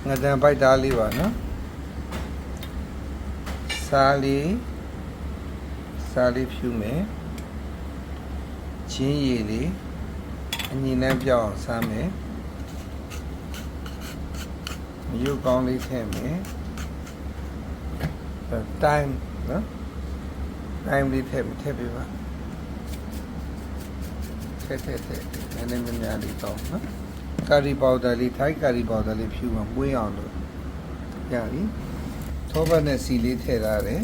ငါတန်ပိုက်သားလေးပါနော်စားလေးဖြူမယ်ချင်းရည်လေးအညီနှမ်းပြောင်းအောင်စားမယ်ရုပ်ကောင်းလေးထည့်မယ်time နော် time လေးထည့်ပေးပါထည့်နည်းနည်းများလေးတော့နော်ကာရီပေါဒါလေးထိုက်ကာရီပေါဒါလေးဖြူအောင်ပွေးအောင်လို့ရပြီထောပတ်နဲ့စီလေးထည့်ထားတယ်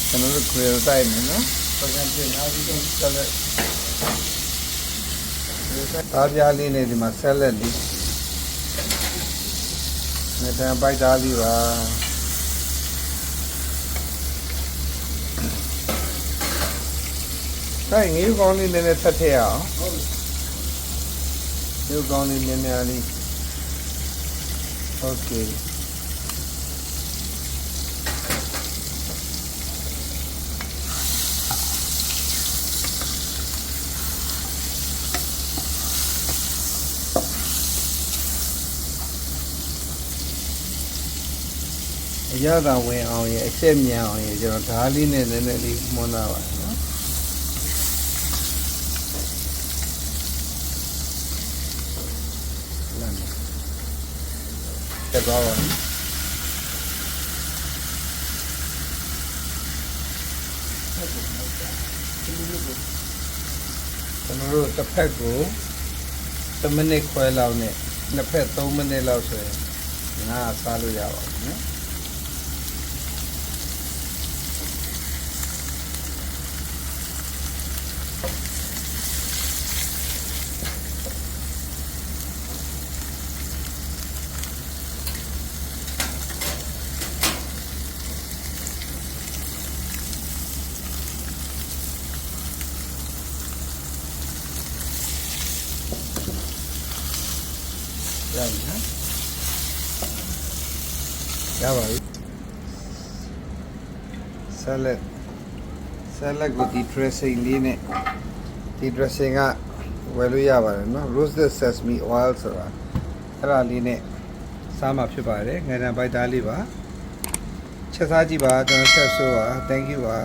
ကျွန်တော်တို့ခွေတိုက်မယ်နော်ပကံပြင်အားဒီတော့ဆက်လက်သားပြားလေးနဲ့ဒီမှာဆက်လက်လေးငါတန်ပိုက်သားလေးပါတိုင်းငေးကောင်းလေးနည်းနည်းထပ်ထည့်အောင်ရုပ်ကောင်းလေးများများလေးโอเคအရသာဝင်အောင်ရဲ့အချက်မြန်အောင်ရဲ့ကျွန်တော်ဓာတ်လေးနဲ့နည်းနည်းလေးမွန်းသားပါနော်တက်သွားပါမယ်ကျွန်တော်တို့တစ်ဖက်ကို10မိနစ်ခွဲလောက်နဲ့နှစ်ဖက်3မိနစ်လောက်ဆိုရင်ငါစားလို့ရပါဘူးနော်ရပြီနော်ရပါပြီဆက်လက်ကိုဒီ dressing လေးနဲ့ဒီ dressing ကဝယ်လို့ရပါတယ်နော် roasted sesame oil ဆိုတာအဲ့ဒါလေးနဲ့စားမှာဖြစ်ပါတယ်ငါးတန်ပိုက်သားလေးပါချက်စားကြည့်ပါကျွန်တော်ဆက်ဆိုပါ thank you ပါ